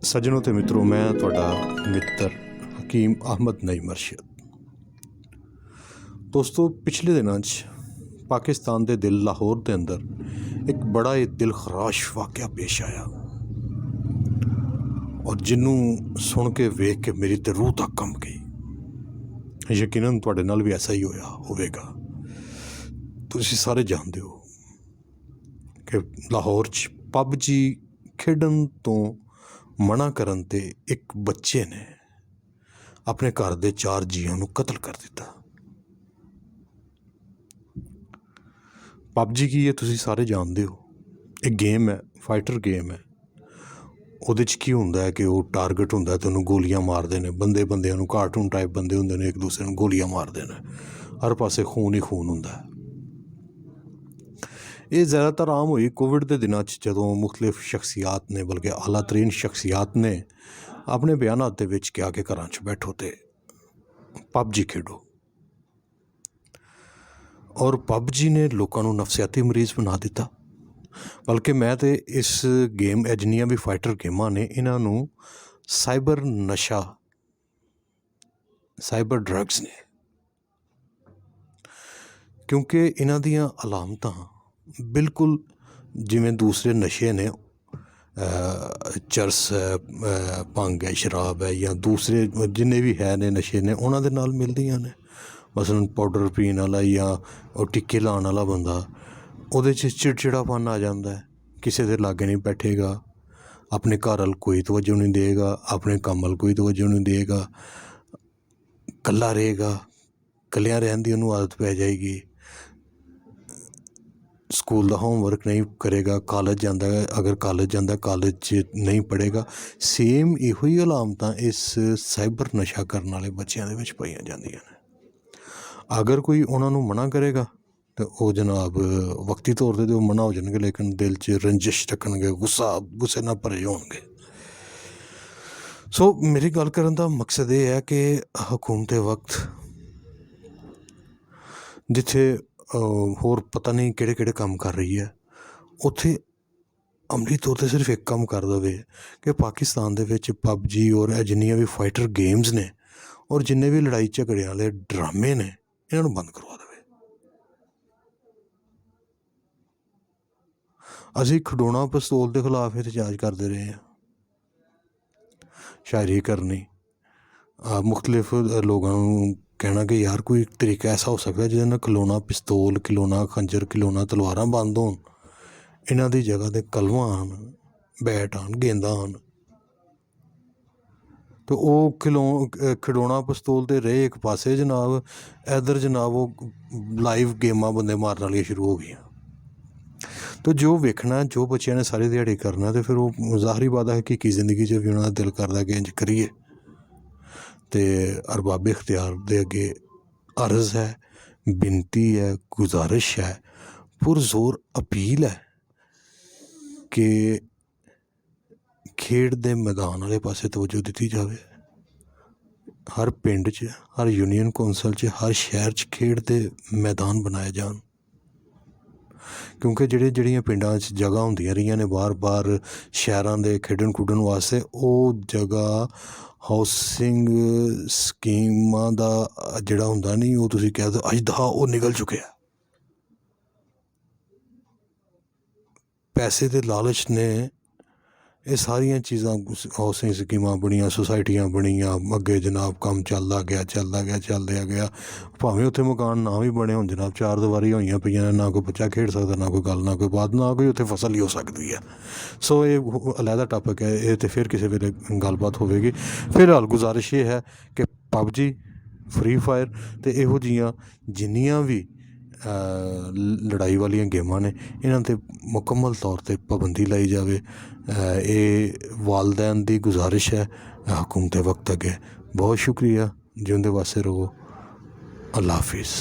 सज्जनों ते मित्रों, मैं तुहाडा मित्र हकीम अहमद नईम अरशद। दोस्तों, पिछले दिनों पाकिस्तान के दिल लाहौर के अंदर एक बड़ा ही दिल खराश वाक़या पेश आया और जिन्हों सुन के वेख के मेरी तो रूह तक कंब गई। यकीनन तुहाडे नाल भी ऐसा ही होया होवेगा। तुसीं सारे जानते हो कि लाहौर च पबजी खेडन तो मना करन ते एक बच्चे ने अपने घर के 4 जीआं नूं कतल कर दिता। पबजी की है तुसीं सारे जानते हो। एक गेम है, फाइटर गेम है। उहदे च की हुंदा है कि वो टारगेट हुंदा ते उहनूं गोलियां मारदे ने। बंदियां नूं कार्टून टाइप बंदे हुंदे ने, एक दूसरे नूं गोलियां मारदे ने। हर पासे खून ही खून हुंदा है। ये ज़्यादातर आम हुई कोविड के दिनों जदों मुख्तलिफ शख्सियात ने, बल्कि आला तरीन शख्सियात ने अपने बयानात दे विच क्या कि घरां च बैठो ते पबजी खेडो। और पबजी ने लोगों को नफसियाती मरीज़ बना दिता। बल्कि मैं तो इस गेम जिन्नियां भी फाइटर गेमां ने, इन्हों साइबर नशा, साइबर ड्रग्स ने, क्योंकि इन्हां दियां अलामतां बिल्कुल जिमें दूसरे नशे ने, चरस है, भंग है, शराब है, या दूसरे जिन्ने भी है ने नशे ने, उन्हां दे नाल मिलदियां ने। मसलन पाउडर पीन वाला या टिक्के लाने वाला बंदा, उहदे च चिड़चिड़ापन आ जाता है। किसी के लागे नहीं बैठेगा, अपने घर वाल कोई तवज्जो नहीं देगा, अपने कम वाल कोई तवज्जो नहीं देगा, कल्ला रहेगा। कल्लियां रहन दी उहनूं आदत पै जाएगी। स्कूल का होमवर्क नहीं करेगा, कॉलेज जाता है, अगर कॉलेज जाता कॉलेज च नहीं पढ़ेगा। सेम इहो ही अलामतां इस साइबर नशा करने वाले बच्चों के विच पाईयां जांदियां ने। अगर कोई उन्होंने मना करेगा तो वो जनाब वक्ती तौर पर तो मना हो जाएंगे, लेकिन दिल च रंजिश रखणगे, गुस्से ना भरे होणगे। सो मेरी गल करन दा मकसद ये है कि हुकूमत वक्त जिथे होर पता नहीं किहड़े किहड़े काम कर रही है, उत्थे अमली तौर पर सिर्फ एक काम कर दे कि पाकिस्तान दे विच पबजी और जिन्नियां भी फाइटर गेम्स ने और जिन्ने भी लड़ाई झगड़े वाले ड्रामे ने, इन्हों बंद करवा दे। असी खडोना पिस्तौल के खिलाफ एहतजाज करते रहे हैं, शायरी करनी, मुख्तलिफ लोगों कहना कि यार कोई तरीका ऐसा हो सकता है जिसने खिलौना पिस्तौल, खिलौना खंजर, खिलौना तलवारां बंद होन, इन्हां दी जगह ते कलमां आन, बैट आन, गेंदां आन। तो वो खिडौना पिस्तौल तो रहे एक पासे जनाब, इधर जनाब वो लाइव गेमां बंदे मारने वाली शुरू हो गई। तो जो वेखना, जो बच्चों ने सारी दिहाड़ी करना, तो फिर वो ज़ाहरी बात है कि जिंदगी च भी उन्होंने दिल करता कि इंज करिए। तो अरबाब इख्तियार दे अगे अर्ज़ है, बिनती है, गुजारिश है, पुरजोर अपील है कि खेड दे मैदान वाले पासे तवज्जो दी जाए। हर पिंड च, हर यूनियन कौंसल च, हर शहर च खेड दे मैदान बनाए जान। क्योंकि ਜਿਹੜੀਆਂ ਪਿੰਡਾਂ 'ਚ जगह ਹੁੰਦੀਆਂ रही ने बार बार शहरों के खेडन खुडन वास्ते, वो जगह हाउसिंग स्कीमां दा जिहड़ा हुंदा नहीं, वो तुसीं कह दो अज दा वो निकल चुके। पैसे के लालच ने ये सारिया चीज़ां, हाउसिंग स्कीमां बनिया, सोसाइटियां बनिया, अगे जनाब काम चलता गया। भावें उत्थे मकान ना भी बने होन जनाब, 4 दीवारी होईयां पईयां ने, ना कोई बच्चा खेड सकता, ना कोई गल, ना कोई बात, ना कोई उत्थे फसल ही हो सकती है। सो ये अलहदा टॉपिक है, ये तो फिर किसी वेले गलबात होगी। फिलहाल गुजारिश ये है कि पबजी, फ्री फायर तो इहो जिहियां जिन्नियां भी लड़ाई वाली गेमां ने, इन्हां ते मुकम्मल तौर पर पाबंदी लाई जाए। ये वालदैन की गुजारिश है हुकूमत वक्त अगे। बहुत शुक्रिया, जिंदे वास्ते रहो। अल्लाह हाफिज़।